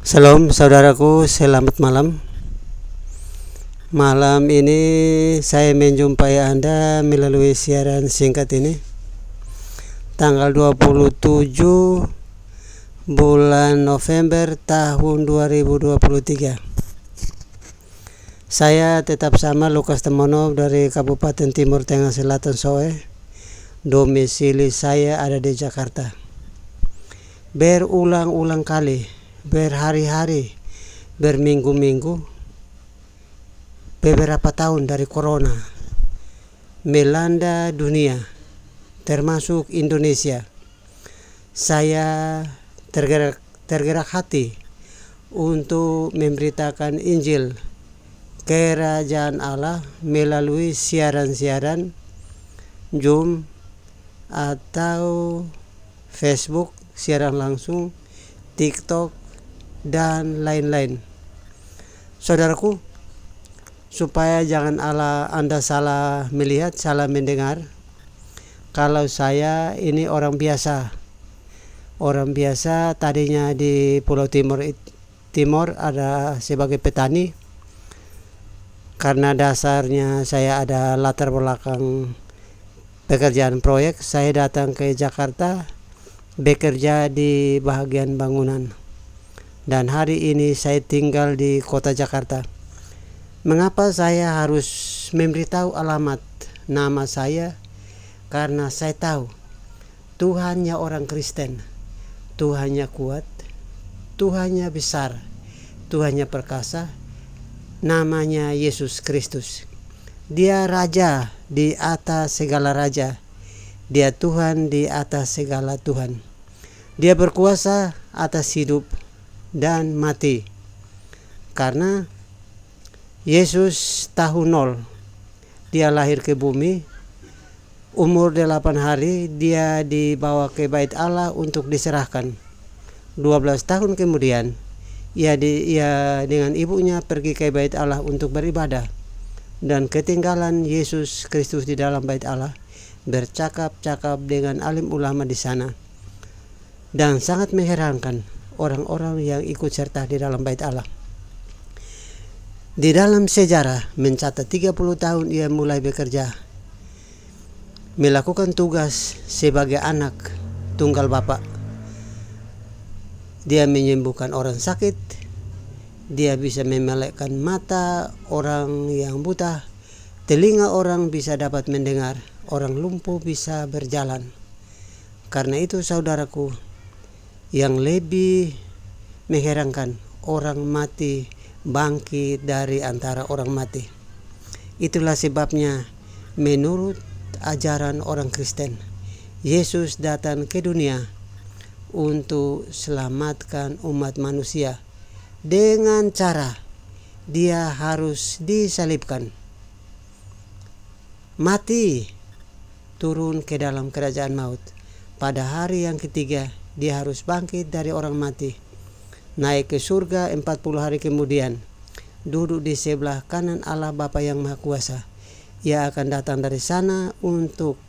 Shalom saudaraku, selamat malam. Malam ini saya menjumpai Anda melalui siaran singkat ini. Tanggal 27 bulan November tahun 2023. Saya tetap sama, Lukas Temono dari Kabupaten Timur Tengah Selatan Soe. Domisili saya ada di Jakarta. Berulang-ulang kali, berhari-hari, berminggu-minggu, beberapa tahun dari corona melanda dunia, termasuk Indonesia. Saya tergerak hati untuk memberitakan Injil Kerajaan Allah melalui siaran-siaran Zoom atau Facebook, siaran langsung, TikTok, dan lain-lain. Saudaraku, supaya jangan Anda salah melihat, salah mendengar, kalau saya ini orang biasa tadinya di Pulau Timur ada sebagai petani. Karena dasarnya saya ada latar belakang pekerjaan proyek, saya datang ke Jakarta bekerja di bagian bangunan. Dan hari ini saya tinggal di kota Jakarta. Mengapa saya harus memberitahu alamat nama saya? Karena saya tahu Tuhannya orang Kristen, Tuhannya kuat, Tuhannya besar, Tuhannya perkasa, namanya Yesus Kristus. Dia Raja di atas segala raja, Dia Tuhan di atas segala Tuhan. Dia berkuasa atas hidup dan mati. Karena Yesus tahun 0 dia lahir ke bumi, umur 8 hari dia dibawa ke bait Allah untuk diserahkan. 12 tahun kemudian ia dengan ibunya pergi ke bait Allah untuk beribadah, dan ketinggalan Yesus Kristus di dalam bait Allah, bercakap-cakap dengan alim ulama di sana. Dan sangat mengherankan orang-orang yang ikut serta di dalam bait Allah. Di dalam sejarah mencatat 30 tahun ia mulai bekerja, melakukan tugas sebagai anak tunggal Bapa. Dia menyembuhkan orang sakit, dia bisa memelekkan mata orang yang buta, telinga orang bisa dapat mendengar, orang lumpuh bisa berjalan. Karena itu saudaraku, yang lebih mengherankan, orang mati bangkit dari antara orang mati. Itulah sebabnya menurut ajaran orang Kristen, Yesus datang ke dunia untuk selamatkan umat manusia dengan cara dia harus disalibkan, mati, turun ke dalam kerajaan maut. Pada hari yang ketiga dia harus bangkit dari orang mati, naik ke surga 40 hari kemudian, duduk di sebelah kanan Allah Bapa yang Maha Kuasa. Ia akan datang dari sana untuk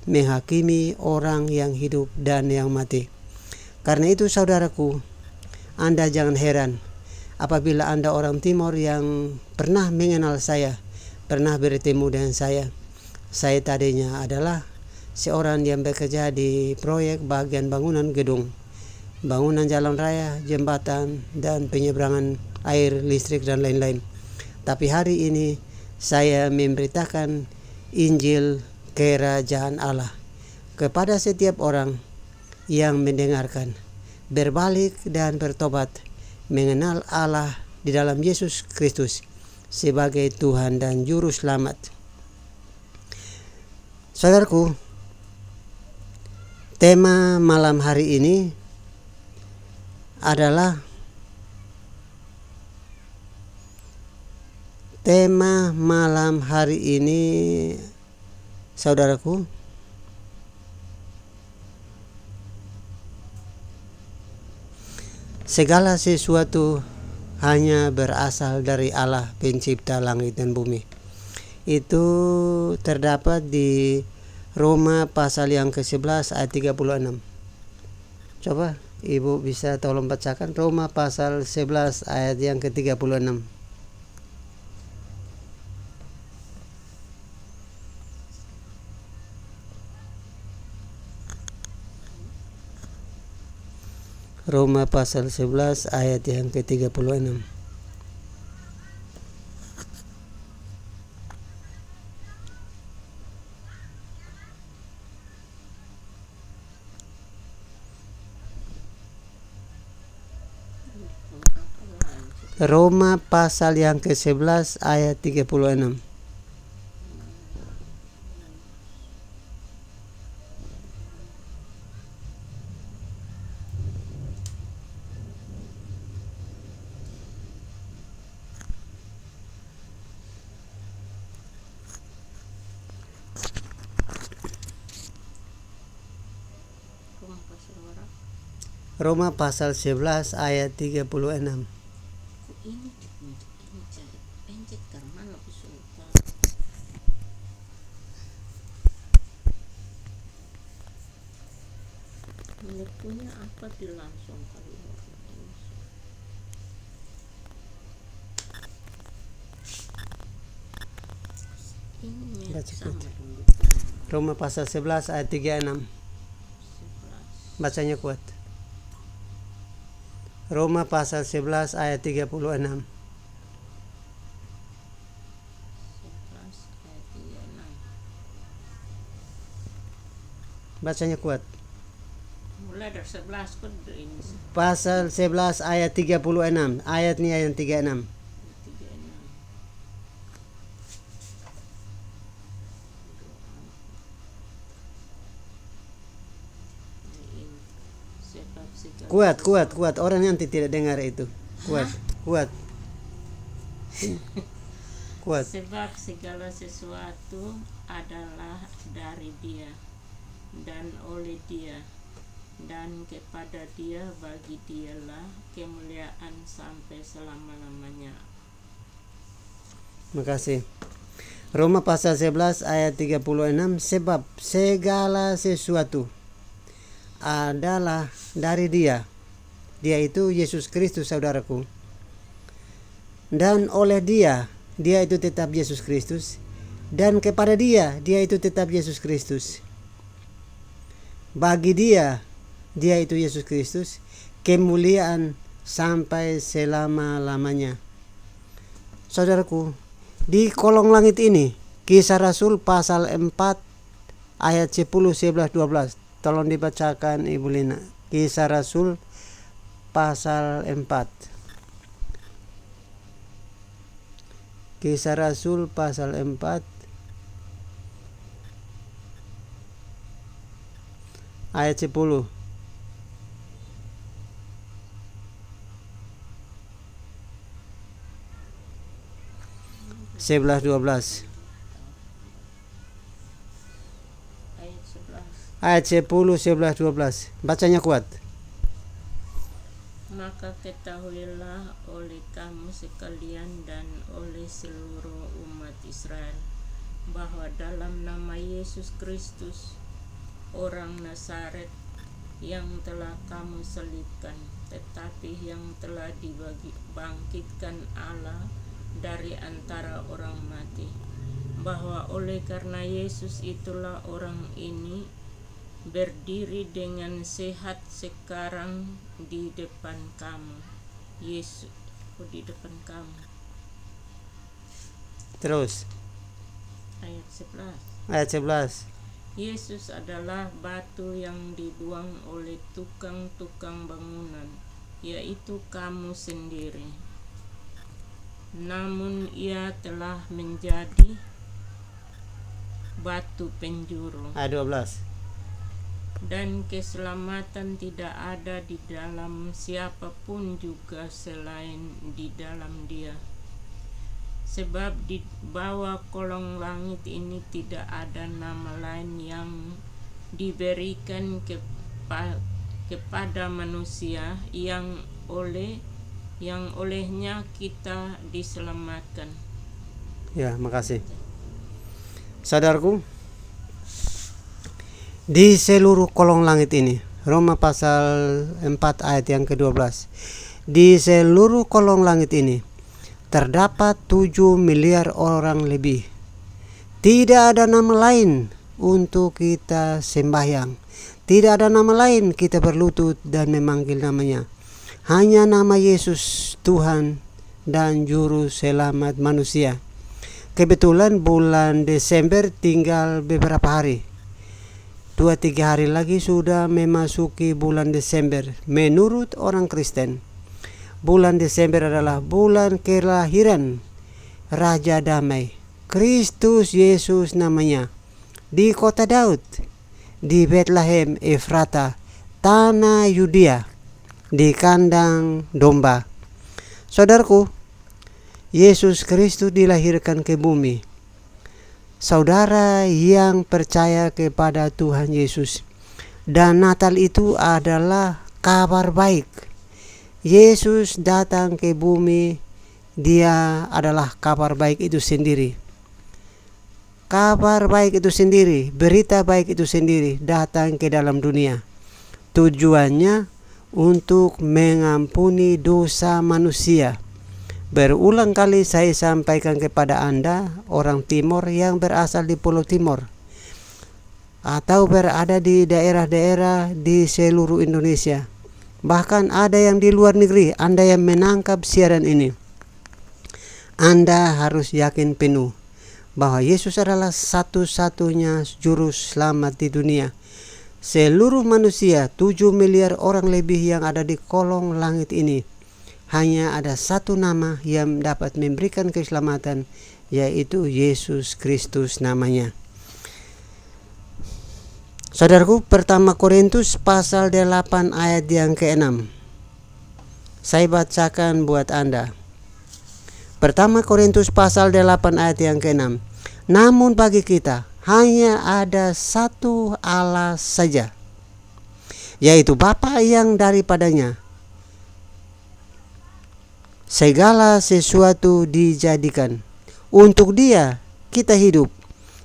menghakimi orang yang hidup dan yang mati. Karena itu saudaraku, Anda jangan heran apabila Anda orang Timur yang pernah mengenal saya, pernah bertemu dengan saya. Saya tadinya adalah seorang yang bekerja di proyek bagian bangunan gedung, bangunan jalan raya, jembatan, dan penyeberangan air, listrik, dan lain-lain. Tapi hari ini saya memberitakan Injil Kerajaan Allah kepada setiap orang yang mendengarkan, berbalik dan bertobat, mengenal Allah di dalam Yesus Kristus sebagai Tuhan dan Juru Selamat. Saudaraku, tema malam hari ini adalah saudaraku, segala sesuatu hanya berasal dari Allah pencipta langit dan bumi. Itu terdapat di Roma pasal yang ke-11 ayat 36. Coba Ibu bisa tolong bacakan Roma pasal 11 ayat yang ke-36. Roma pasal 11 ayat yang ke-36. Roma pasal yang ke-11 ayat 36. Roma pasal 11 ayat 36. Punya apa dilangsung kali ini Roma pasal 11 ayat 36. Bacanya kuat. Roma pasal 11 ayat 36. 11 ayat 36. Bacanya kuat. Mulai dari 11 kan ini. Pasal 11 ayat 36. Ayatnya yang 36. 36. Kuat. Orang yang tidak dengar itu. Kuat. Kuat. Sebab segala sesuatu adalah dari Dia dan oleh Dia dan kepada Dia, bagi Dialah kemuliaan sampai selama-lamanya. Makasih. Roma pasal 11 ayat 36. Sebab segala sesuatu adalah dari Dia. Dia itu Yesus Kristus, saudaraku. Dan oleh Dia, Dia itu tetap Yesus Kristus. Dan kepada Dia, Dia itu tetap Yesus Kristus. Bagi Dia, Dia itu Yesus Kristus, kemuliaan sampai selama-lamanya. Saudaraku, di kolong langit ini, Kisah Rasul pasal 4 ayat 10, 11, 12. Tolong dibacakan Ibu Lina. Kisah Rasul pasal 4. Kisah Rasul pasal 4 ayat 10. Sebelas 12. Ayat 10, 11, 12. Bacanya kuat. Maka ketahuilah oleh kamu sekalian dan oleh seluruh umat Israel bahwa dalam nama Yesus Kristus, orang Nazaret yang telah kamu selibkan, tetapi yang telah dibangkitkan Allah dari antara orang mati, bahwa oleh karena Yesus itulah orang ini berdiri dengan sehat sekarang di depan kamu. Yesus di depan kamu. Terus. Ayat 11. Ayat 11. Yesus adalah batu yang dibuang oleh tukang-tukang bangunan, yaitu kamu sendiri. Namun Ia telah menjadi batu penjuru. Ayat 12. Dan keselamatan tidak ada di dalam siapapun juga selain di dalam Dia. Sebab di bawah kolong langit ini tidak ada nama lain yang diberikan kepada manusia yang olehnya kita diselamatkan. Ya, makasih. Saudaraku, di seluruh kolong langit ini, Roma pasal 4 ayat yang ke-12. Di seluruh kolong langit ini terdapat 7 miliar orang lebih. Tidak ada nama lain untuk kita sembahyang. Tidak ada nama lain kita berlutut dan memanggil namanya. Hanya nama Yesus Tuhan dan Juru Selamat manusia. Kebetulan bulan Desember tinggal beberapa hari. 2-3 hari lagi sudah memasuki bulan Desember. Menurut orang Kristen, bulan Desember adalah bulan kelahiran Raja Damai, Kristus Yesus namanya, di kota Daud, di Bethlehem Efrata, tanah Yudea, di kandang domba. Saudaraku, Yesus Kristus dilahirkan ke bumi. Saudara yang percaya kepada Tuhan Yesus, dan Natal itu adalah kabar baik. Yesus datang ke bumi, dia adalah kabar baik itu sendiri. Kabar baik itu sendiri, berita baik itu sendiri datang ke dalam dunia. Tujuannya untuk mengampuni dosa manusia. Berulang kali saya sampaikan kepada Anda, orang Timur yang berasal di Pulau Timur atau berada di daerah-daerah di seluruh Indonesia. Bahkan ada yang di luar negeri. Anda yang menangkap siaran ini, Anda harus yakin penuh bahwa Yesus adalah satu-satunya juru selamat di dunia. Seluruh manusia, 7 miliar orang lebih yang ada di kolong langit ini, hanya ada satu nama yang dapat memberikan keselamatan, yaitu Yesus Kristus namanya. Saudaraku, pertama Korintus pasal 8 ayat yang ke-6. Saya bacakan buat Anda. Pertama Korintus pasal 8 ayat yang ke-6. Namun bagi kita hanya ada satu Allah saja, yaitu Bapa yang daripadanya segala sesuatu dijadikan. Untuk Dia kita hidup,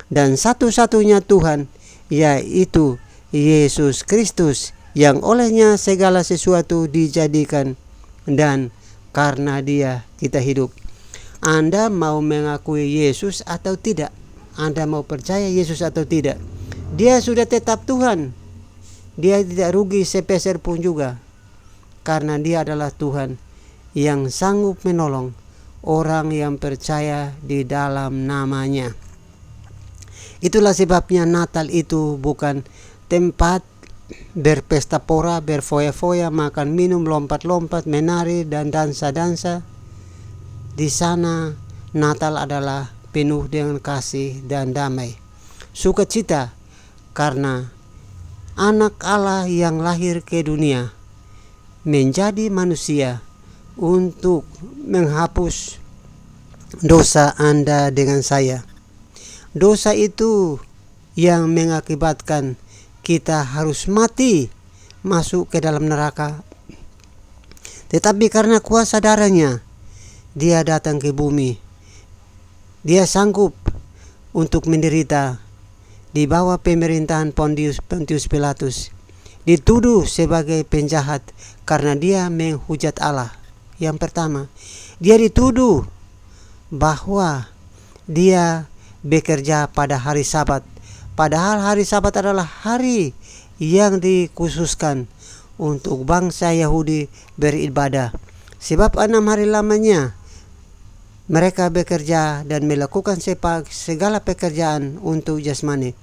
dan satu-satunya Tuhan, yaitu Yesus Kristus, yang olehnya segala sesuatu dijadikan, dan karena Dia kita hidup. Anda mau mengakui Yesus atau tidak? Anda mau percaya Yesus atau tidak? Dia sudah tetap Tuhan. Dia tidak rugi sepeser pun juga, karena Dia adalah Tuhan yang sanggup menolong orang yang percaya di dalam namanya. Itulah sebabnya Natal itu bukan tempat berpesta pora, berfoya-foya, makan minum, lompat-lompat, menari dan dansa-dansa. Di sana Natal adalah penuh dengan kasih dan damai, sukacita, karena anak Allah yang lahir ke dunia menjadi manusia untuk menghapus dosa Anda dengan saya. Dosa itu yang mengakibatkan kita harus mati, masuk ke dalam neraka. Tetapi karena kuasa darahnya, Dia datang ke bumi. Dia sanggup untuk menderita di bawah pemerintahan Pontius Pilatus, dituduh sebagai penjahat karena dia menghujat Allah. Yang pertama, dia dituduh bahwa dia bekerja pada hari Sabat, padahal hari Sabat adalah hari yang dikhususkan untuk bangsa Yahudi beribadah. Sebab 6 hari lamanya mereka bekerja dan melakukan segala pekerjaan untuk jasmani.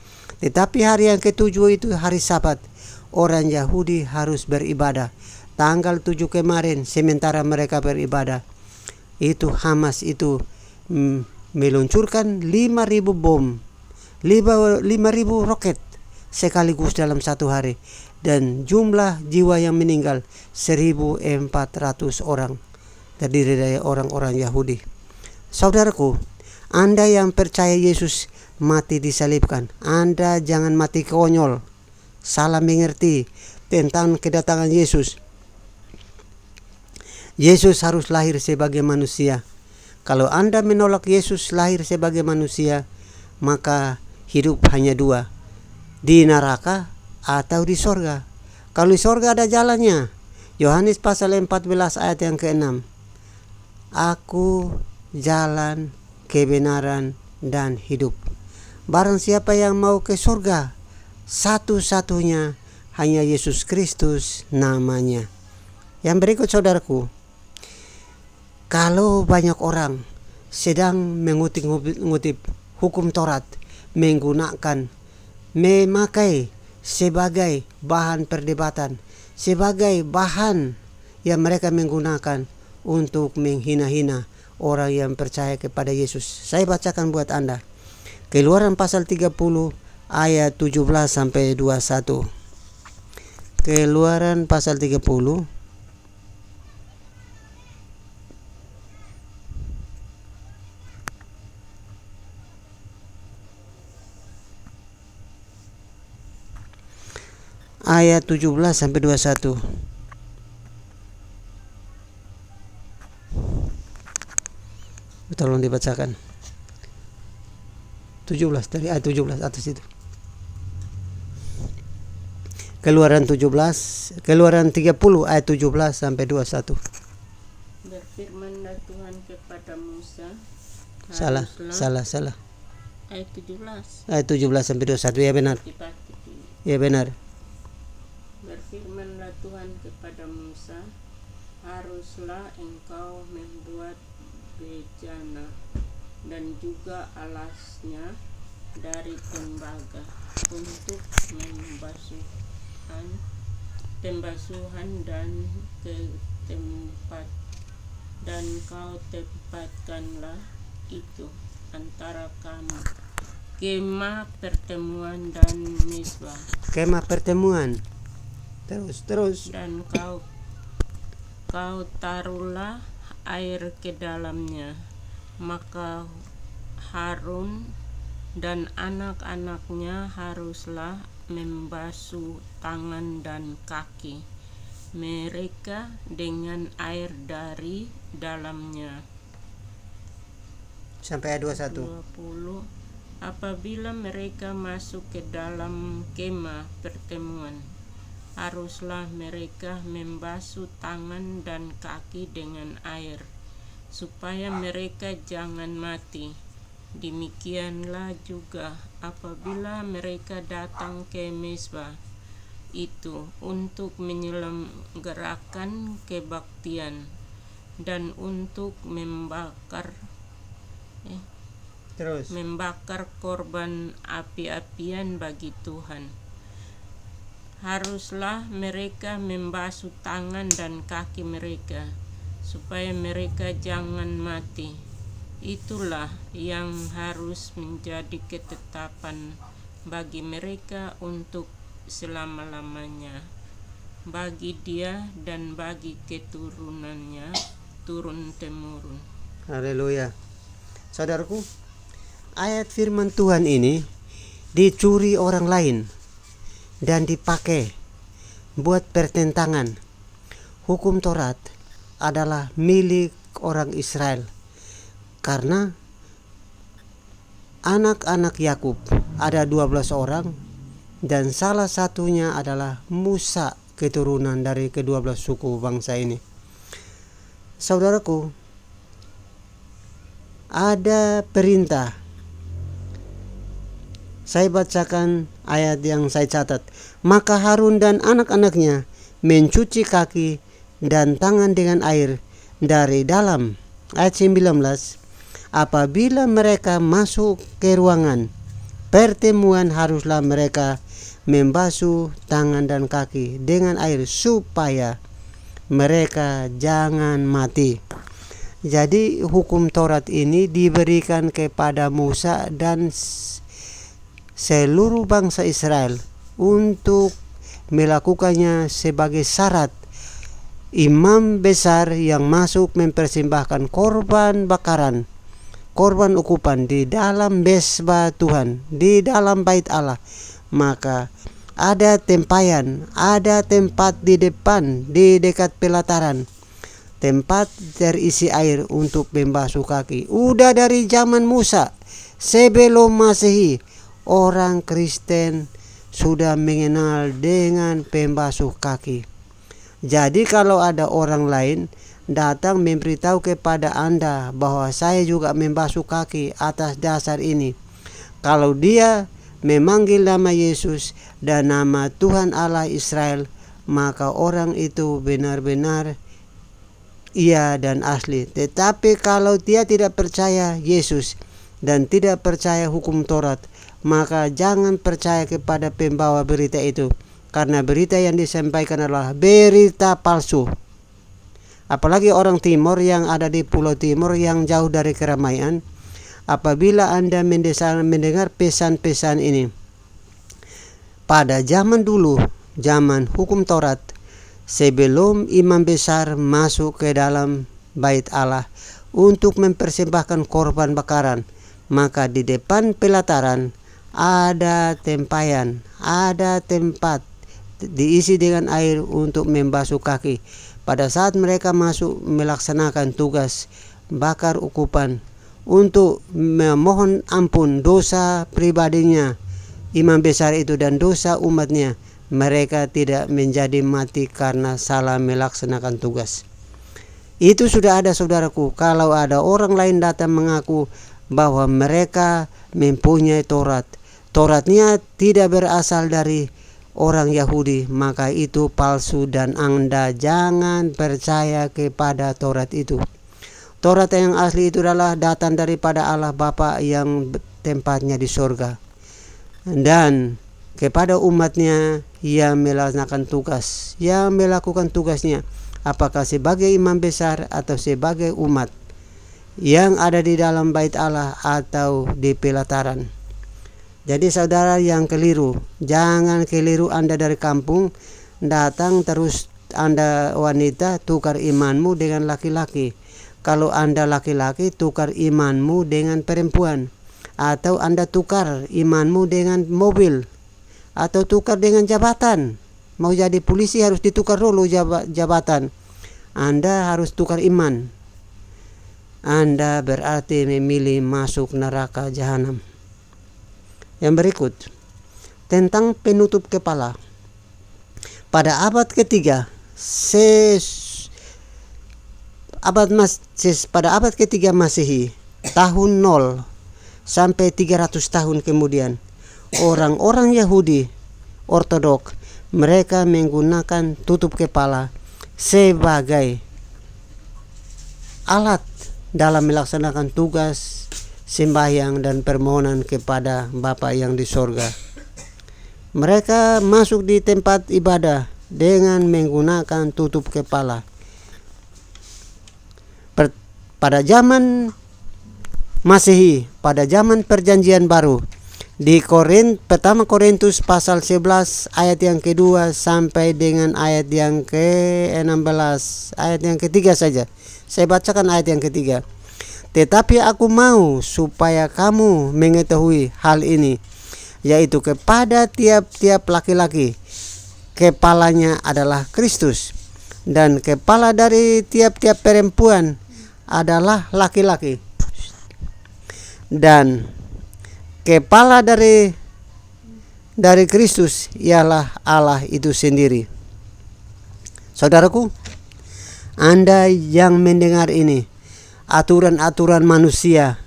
Tetapi hari yang ke-7 itu hari Sabat, orang Yahudi harus beribadah. Tanggal 7 kemarin, sementara mereka beribadah, itu Hamas itu meluncurkan 5.000 bom, 5.000 roket sekaligus dalam satu hari, dan jumlah jiwa yang meninggal 1.400 orang, terdiri dari orang-orang Yahudi. Saudaraku, Anda yang percaya Yesus mati disalibkan, Anda jangan mati konyol, salah mengerti tentang kedatangan Yesus. Yesus harus lahir sebagai manusia. Kalau Anda menolak Yesus lahir sebagai manusia, maka hidup hanya dua, di neraka atau di sorga. Kalau di sorga ada jalannya. Yohanes pasal 14 ayat yang ke-6. Aku jalan, kebenaran, dan hidup. Barang siapa yang mau ke surga, satu-satunya hanya Yesus Kristus namanya. Yang berikut saudaraku, kalau banyak orang sedang mengutip hukum Taurat, memakai sebagai bahan perdebatan, sebagai bahan yang mereka menggunakan untuk menghina-hina orang yang percaya kepada Yesus. Saya bacakan buat Anda. Keluaran pasal 30 ayat 17 sampai 21. Keluaran pasal 30 ayat 17 sampai 21. Tolong dibacakan. 17 dari ayat 17 atas itu. Keluaran 30 ayat 17 sampai 21. Berfirmanlah Tuhan kepada Musa. Salah. Ayat 17. Ayat 17 sampai 21. Ya benar. Dibaca dulu. Ya benar. Berfirmanlah Tuhan kepada Musa, haruslah engkau membuat bejana dan juga alasnya dari tembaga untuk pembasuhan dan ke tempat, dan kau tempatkanlah itu antara kamu, kemah pertemuan dan mezbah. Kemah pertemuan. Terus. Dan kau taruhlah air ke dalamnya, maka Harun dan anak-anaknya haruslah membasuh tangan dan kaki mereka dengan air dari dalamnya. Sampai ayat 21. 20. Apabila mereka masuk ke dalam kemah pertemuan, haruslah mereka membasuh tangan dan kaki dengan air, supaya mereka jangan mati. Demikianlah juga apabila mereka datang ke mezbah itu untuk menyelenggarakan kebaktian dan untuk membakar korban api-apian bagi Tuhan. Haruslah mereka membasuh tangan dan kaki mereka, supaya mereka jangan mati. Itulah yang harus menjadi ketetapan bagi mereka untuk selama-lamanya, bagi dia dan bagi keturunannya turun-temurun. Haleluya. Saudaraku, ayat firman Tuhan ini dicuri orang lain dan dipakai buat pertentangan. Hukum Taurat adalah milik orang Israel, karena anak-anak Yakub ada 12 orang, dan salah satunya adalah Musa, keturunan dari ke-12 suku bangsa ini. Saudaraku, ada perintah. Saya bacakan ayat yang saya catat. Maka Harun dan anak-anaknya mencuci kaki dan tangan dengan air dari dalam. Ayat 19. Apabila mereka masuk ke ruangan pertemuan, haruslah mereka membasuh tangan dan kaki dengan air supaya mereka jangan mati. Jadi hukum Taurat ini diberikan kepada Musa dan seluruh bangsa Israel untuk melakukannya sebagai syarat imam besar yang masuk mempersembahkan korban bakaran, korban ukupan di dalam mezbah Tuhan, di dalam bait Allah. Maka ada tempayan, ada tempat di depan, di dekat pelataran, tempat terisi air untuk membasuh kaki. Udah dari zaman Musa, sebelum Masehi, orang Kristen sudah mengenal dengan pembasuh kaki. Jadi kalau ada orang lain datang memberitahu kepada Anda bahwa saya juga membasuh kaki atas dasar ini, kalau dia memanggil nama Yesus dan nama Tuhan Allah Israel, maka orang itu benar-benar iya dan asli. Tetapi kalau dia tidak percaya Yesus dan tidak percaya hukum Taurat, maka jangan percaya kepada pembawa berita itu, karena berita yang disampaikan adalah berita palsu. Apalagi orang timur yang ada di pulau timur yang jauh dari keramaian, apabila Anda mendengar pesan-pesan ini. Pada zaman dulu, zaman hukum Taurat, sebelum imam besar masuk ke dalam bait Allah untuk mempersembahkan korban bakaran, maka di depan pelataran ada tempayan, ada tempat diisi dengan air untuk membasuh kaki. Pada saat mereka masuk melaksanakan tugas bakar ukupan untuk memohon ampun dosa pribadinya, imam besar itu, dan dosa umatnya, mereka tidak menjadi mati karena salah melaksanakan tugas. Itu sudah ada, saudaraku. Kalau ada orang lain datang mengaku bahwa mereka mempunyai Taurat, Tauratnya tidak berasal dari orang Yahudi, maka itu palsu dan Anda jangan percaya kepada Taurat itu. Taurat yang asli itu adalah datang daripada Allah Bapa yang tempatnya di surga, dan kepada umatnya yang melaksanakan tugas, yang melakukan tugasnya, apakah sebagai imam besar atau sebagai umat yang ada di dalam bait Allah atau di pelataran. Jadi saudara yang keliru, jangan keliru Anda dari kampung datang terus Anda wanita tukar imanmu dengan laki-laki. Kalau Anda laki-laki tukar imanmu dengan perempuan, atau Anda tukar imanmu dengan mobil, atau tukar dengan jabatan. Mau jadi polisi harus ditukar dulu jabatan. Anda harus tukar iman. Anda berarti memilih masuk neraka jahanam. Yang berikut, tentang penutup kepala. Pada abad ketiga, pada abad ketiga Masehi, tahun 0 sampai 300 tahun kemudian, orang-orang Yahudi Ortodok, mereka menggunakan tutup kepala sebagai alat dalam melaksanakan tugas sembahyang dan permohonan kepada Bapa yang di sorga. Mereka masuk di tempat ibadah dengan menggunakan tutup kepala. Pada zaman Masehi, pada zaman Perjanjian Baru, di pertama Korintus pasal 11 ayat yang kedua sampai dengan ayat yang ke-16, ayat yang ketiga saja. Saya bacakan ayat yang ketiga. Tetapi aku mau supaya kamu mengetahui hal ini, yaitu kepada tiap-tiap laki-laki kepalanya adalah Kristus, dan kepala dari tiap-tiap perempuan adalah laki-laki, dan kepala dari Kristus ialah Allah itu sendiri. Saudaraku, Anda yang mendengar ini, aturan-aturan manusia,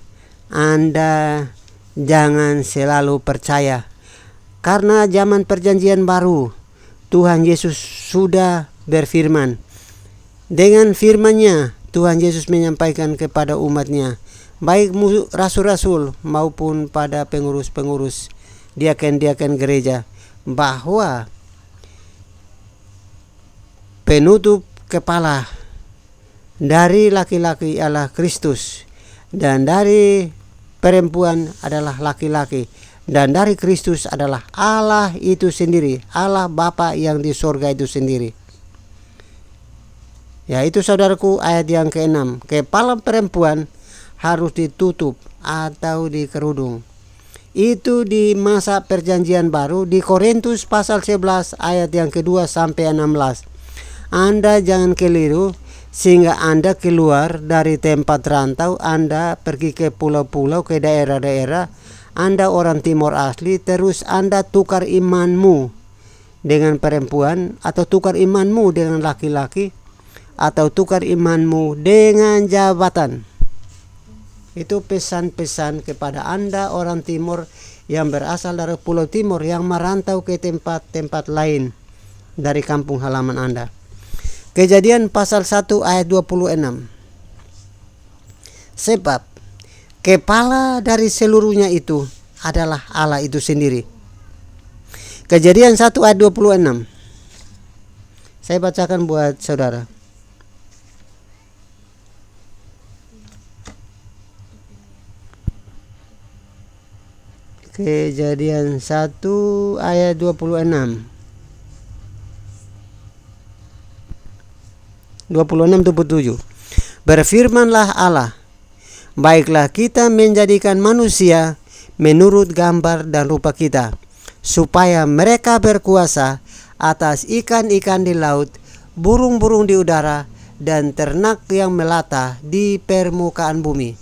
Anda jangan selalu percaya, karena zaman Perjanjian Baru Tuhan Yesus sudah berfirman. Dengan firman-Nya Tuhan Yesus menyampaikan kepada umatnya, baik rasul-rasul maupun pada pengurus-pengurus, diaken-diaken gereja, bahwa penutup kepala dari laki-laki adalah Kristus, dan dari perempuan adalah laki-laki, dan dari Kristus adalah Allah itu sendiri, Allah Bapa yang di surga itu sendiri. Ya, itu saudaraku ayat yang ke-6. Kepala perempuan harus ditutup atau dikerudung. Itu di masa Perjanjian Baru, di Korintus pasal 11 ayat yang kedua sampai 16. Anda jangan keliru sehingga Anda keluar dari tempat rantau, Anda pergi ke pulau-pulau, ke daerah-daerah, Anda orang Timor asli, terus Anda tukar imanmu dengan perempuan, atau tukar imanmu dengan laki-laki, atau tukar imanmu dengan jabatan. Itu pesan-pesan kepada Anda orang Timor yang berasal dari Pulau Timor yang merantau ke tempat-tempat lain dari kampung halaman Anda. Kejadian pasal 1 ayat 26. Sebab kepala dari seluruhnya itu adalah Allah itu sendiri. Kejadian 1 ayat 26. Saya bacakan buat saudara. Kejadian 1 ayat 26. 26-27. Berfirmanlah Allah, baiklah kita menjadikan manusia menurut gambar dan rupa kita, supaya mereka berkuasa atas ikan-ikan di laut, burung-burung di udara, dan ternak yang melata di permukaan bumi.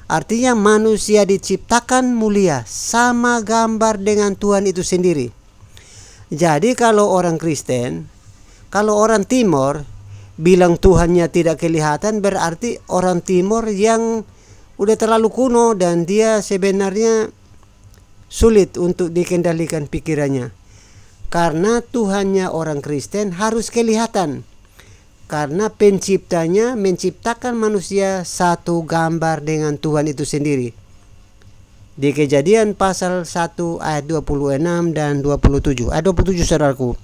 Artinya manusia diciptakan mulia sama gambar dengan Tuhan itu sendiri. Jadi kalau orang Kristen, kalau orang Timor bilang Tuhannya tidak kelihatan, berarti orang Timor yang udah terlalu kuno dan dia sebenarnya sulit untuk dikendalikan pikirannya. Karena Tuhannya orang Kristen harus kelihatan. Karena penciptanya menciptakan manusia satu gambar dengan Tuhan itu sendiri. Di Kejadian pasal 1 ayat 26 dan 27. Ayat 27 saudaraku.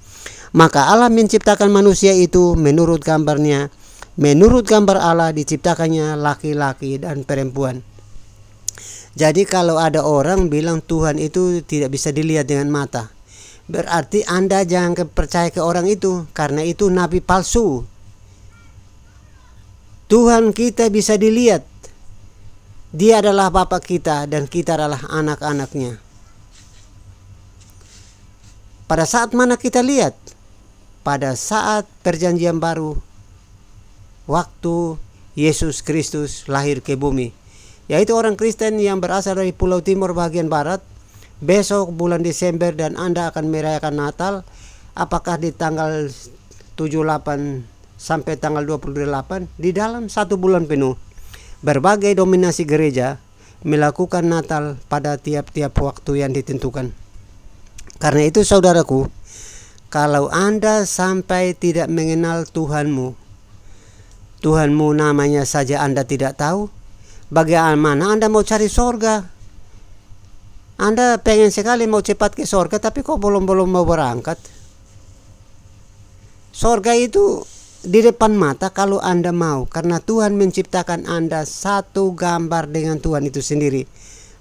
Maka Allah menciptakan manusia itu menurut gambarnya. Menurut gambar Allah diciptakannya laki-laki dan perempuan. Jadi kalau ada orang bilang Tuhan itu tidak bisa dilihat dengan mata, berarti Anda jangan percaya ke orang itu, karena itu nabi palsu. Tuhan kita bisa dilihat. Dia adalah Bapa kita dan kita adalah anak-anaknya. Pada saat mana kita lihat? Pada saat perjanjian baru, waktu Yesus Kristus lahir ke bumi, yaitu orang Kristen yang berasal dari Pulau Timor bagian barat. Besok bulan Desember dan Anda akan merayakan Natal, apakah di tanggal 78 sampai tanggal 28, di dalam 1 bulan penuh berbagai dominasi gereja melakukan Natal pada tiap-tiap waktu yang ditentukan. Karena itu saudaraku, kalau Anda sampai tidak mengenal Tuhanmu namanya saja Anda tidak tahu, bagaimana Anda mau cari sorga? Anda pengen sekali mau cepat ke sorga, tapi kok belum mau berangkat? Sorga itu di depan mata kalau Anda mau, karena Tuhan menciptakan Anda satu gambar dengan Tuhan itu sendiri,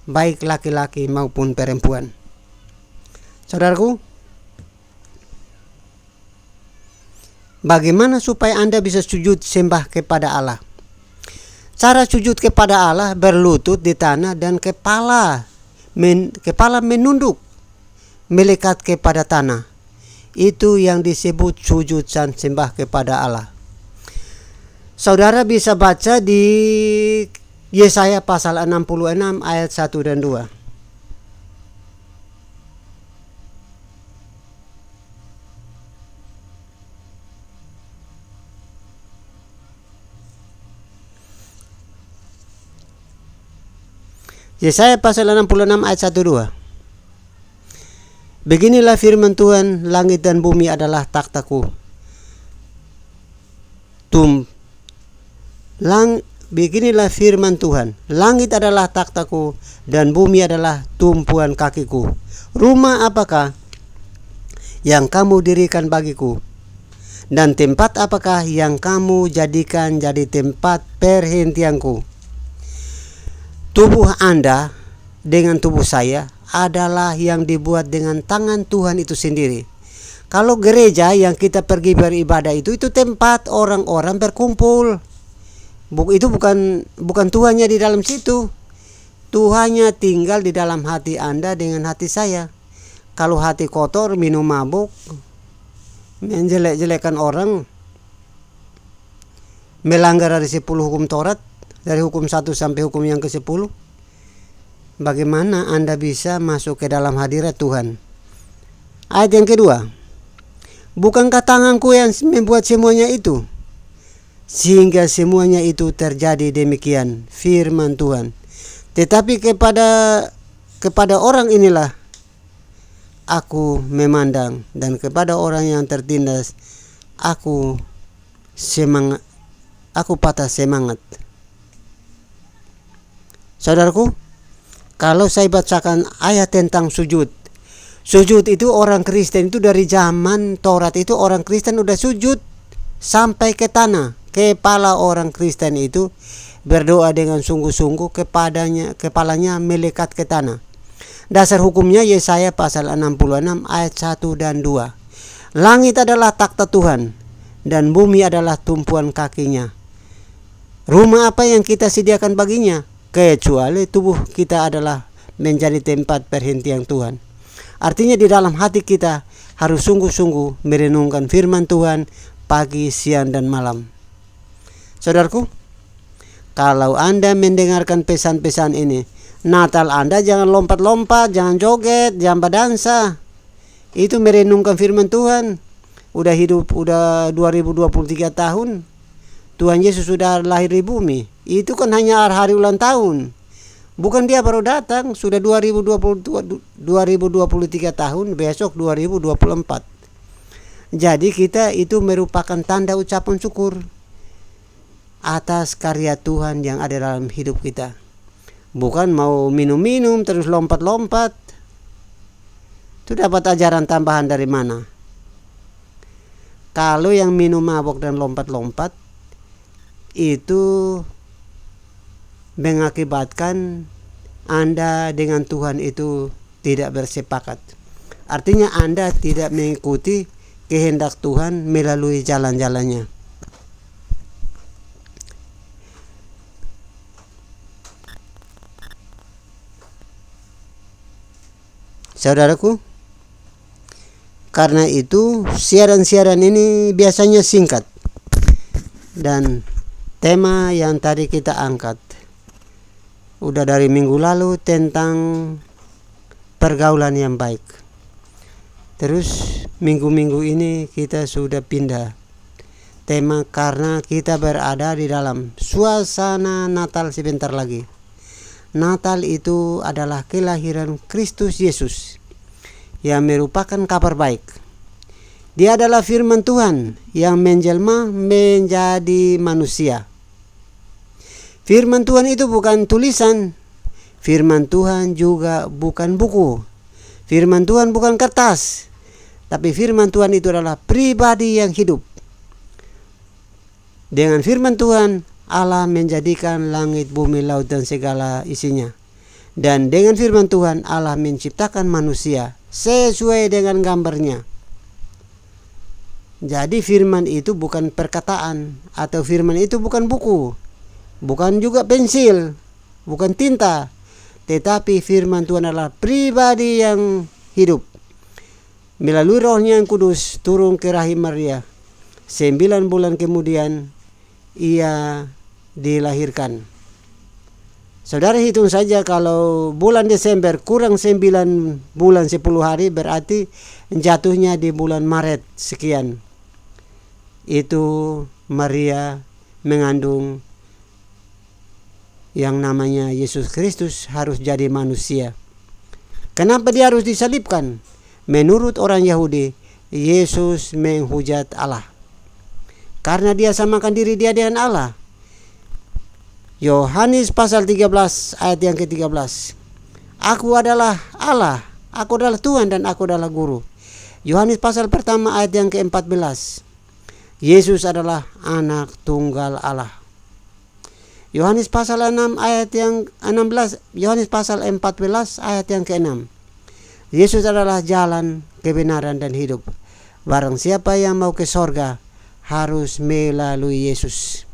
baik laki-laki maupun perempuan. Saudaraku, bagaimana supaya Anda bisa sujud sembah kepada Allah? Cara sujud kepada Allah berlutut di tanah dan kepala menunduk melekat kepada tanah. Itu yang disebut sujud dan sembah kepada Allah. Saudara bisa baca di Yesaya pasal 66 ayat 1 dan 2. Yesaya pasal 66 ayat 1-2. Beginilah firman Tuhan, langit dan bumi adalah takhtaku. Beginilah firman Tuhan, langit adalah takhtaku dan bumi adalah tumpuan kakiku. Rumah apakah yang kamu dirikan bagiku? Dan tempat apakah yang kamu jadikan jadi tempat perhentianku? Tubuh Anda dengan tubuh saya adalah yang dibuat dengan tangan Tuhan itu sendiri. Kalau gereja yang kita pergi beribadah itu tempat orang-orang berkumpul. Itu bukan Tuhannya di dalam situ. Tuhannya tinggal di dalam hati Anda dengan hati saya. Kalau hati kotor, minum mabuk, menjelek-jelekan orang, melanggar dari 10 hukum Taurat, dari hukum 1 sampai hukum yang ke-10, bagaimana Anda bisa masuk ke dalam hadirat Tuhan? Ayat yang kedua, bukankah tanganku yang membuat semuanya itu? Sehingga semuanya itu terjadi demikian, firman Tuhan. Tetapi kepada orang inilah aku memandang, dan kepada orang yang tertindas aku patah semangat. Saudaraku, kalau saya bacakan ayat tentang sujud itu orang Kristen itu dari zaman Taurat itu orang Kristen udah sujud sampai ke tanah. Kepala orang Kristen itu berdoa dengan sungguh-sungguh, kepalanya melekat ke tanah. Dasar hukumnya Yesaya pasal 66 ayat 1 dan 2. Langit adalah takhta Tuhan dan bumi adalah tumpuan kakinya. Rumah apa yang kita sediakan baginya? Kecuali tubuh kita adalah menjadi tempat perhentian Tuhan. Artinya di dalam hati kita harus sungguh-sungguh merenungkan firman Tuhan pagi, siang, dan malam. Saudaraku, kalau Anda mendengarkan pesan-pesan ini, Natal Anda jangan lompat-lompat, jangan joget, jangan berdansa. Itu merenungkan firman Tuhan. Udah hidup 2023 tahun. Tuhan Yesus sudah lahir di bumi. Itu kan hanya hari ulang tahun. Bukan dia baru datang, sudah 2023 tahun, besok 2024. Jadi kita itu merupakan tanda ucapan syukur atas karya Tuhan yang ada dalam hidup kita. Bukan mau minum-minum terus lompat-lompat. Itu dapat ajaran tambahan dari mana? Kalau yang minum mabok dan lompat-lompat itu mengakibatkan Anda dengan Tuhan itu tidak bersepakat. Artinya Anda tidak mengikuti kehendak Tuhan melalui jalan-jalannya. Saudaraku, karena itu siaran-siaran ini biasanya singkat. Dan tema yang tadi kita angkat udah dari minggu lalu tentang pergaulan yang baik. Terus minggu-minggu ini kita sudah pindah tema karena kita berada di dalam suasana Natal sebentar lagi. Natal itu adalah kelahiran Kristus Yesus yang merupakan kabar baik. Dia adalah firman Tuhan yang menjelma menjadi manusia. Firman Tuhan itu bukan tulisan. Firman Tuhan juga bukan buku. Firman Tuhan bukan kertas. Tapi firman Tuhan itu adalah pribadi yang hidup. Dengan firman Tuhan, Allah menjadikan langit, bumi, laut, dan segala isinya. Dan dengan firman Tuhan, Allah menciptakan manusia sesuai dengan gambarnya. Jadi firman itu bukan perkataan, atau firman itu bukan buku, bukan juga pensil, bukan tinta. Tetapi firman Tuhan adalah pribadi yang hidup. Melalui Rohnya yang kudus turun ke rahim Maria. 9 bulan kemudian ia dilahirkan. Saudara hitung saja, kalau bulan Desember kurang 9 bulan 10 hari, berarti jatuhnya di bulan Maret sekian. Itu Maria mengandung yang namanya Yesus Kristus, harus jadi manusia. Kenapa dia harus disalibkan? Menurut orang Yahudi, Yesus menghujat Allah karena dia samakan diri dia dengan Allah. Yohanes pasal 13 ayat yang ke-13. Aku adalah Allah, aku adalah Tuhan, dan aku adalah guru. Yohanes pasal pertama ayat yang ke-14. Yesus adalah anak tunggal Allah. Yohanes pasal 6 ayat yang 16. Yohanes pasal 14 ayat yang ke-6. Yesus adalah jalan, kebenaran, dan hidup. Barang siapa yang mau ke sorga harus melalui Yesus.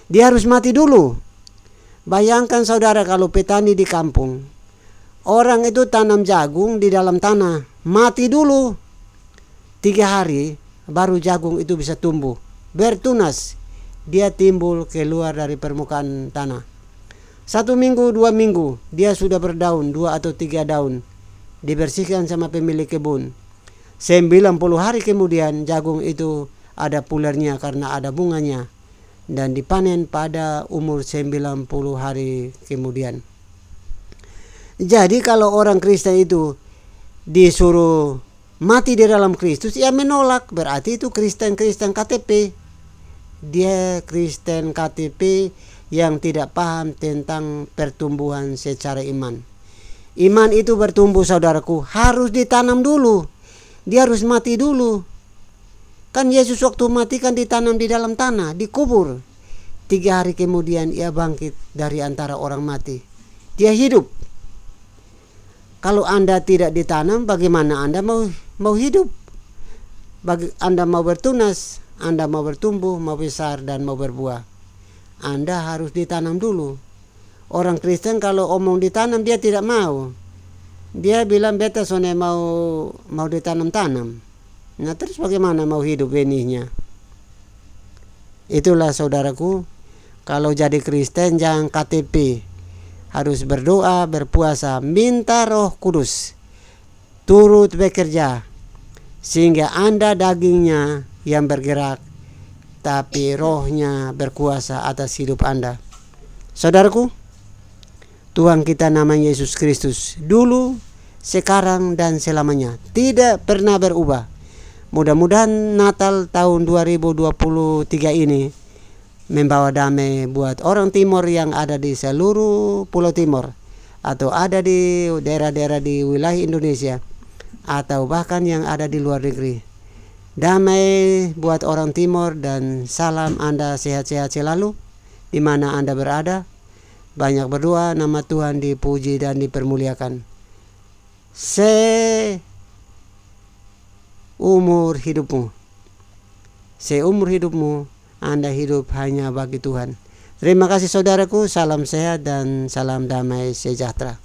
Dia harus mati dulu. Bayangkan saudara, kalau petani di kampung, orang itu tanam jagung di dalam tanah, mati dulu 3 hari baru jagung itu bisa tumbuh, bertunas, dia timbul keluar dari permukaan tanah. 1 minggu, 2 minggu, dia sudah berdaun, 2 atau 3 daun. Dibersihkan sama pemilik kebun. 90 hari kemudian jagung itu ada pulernya karena ada bunganya. Dan dipanen pada umur 90 hari kemudian. Jadi kalau orang Kristen itu disuruh mati di dalam Kristus, ia menolak. Berarti itu Kristen KTP. Dia Kristen KTP yang tidak paham tentang pertumbuhan secara iman. Iman itu bertumbuh, saudaraku, harus ditanam dulu. Dia harus mati dulu. Kan Yesus waktu mati kan ditanam di dalam tanah, dikubur. 3 hari kemudian ia bangkit dari antara orang mati. Dia hidup. Kalau Anda tidak ditanam, bagaimana Anda mau hidup? Anda mau bertunas, Anda mau bertumbuh, mau besar dan mau berbuah. Anda harus ditanam dulu. Orang Kristen kalau omong ditanam dia tidak mau. Dia bilang beta sone mau ditanam-tanam. Nah terus bagaimana mau hidup benihnya? Itulah saudaraku, kalau jadi Kristen jangan KTP. Harus berdoa, berpuasa, minta Roh Kudus turut bekerja sehingga Anda dagingnya yang bergerak, tapi rohnya berkuasa atas hidup Anda. Saudaraku, Tuhan kita namanya Yesus Kristus, dulu, sekarang, dan selamanya, tidak pernah berubah. Mudah-mudahan Natal tahun 2023 ini membawa damai buat orang Timur yang ada di seluruh Pulau Timur, atau ada di daerah-daerah di wilayah Indonesia, atau bahkan yang ada di luar negeri. Damai buat orang Timur dan salam Anda sehat-sehat selalu di mana Anda berada. Banyak berdoa, nama Tuhan dipuji dan dipermuliakan. Seumur hidupmu Anda hidup hanya bagi Tuhan. Terima kasih saudaraku, salam sehat dan salam damai sejahtera.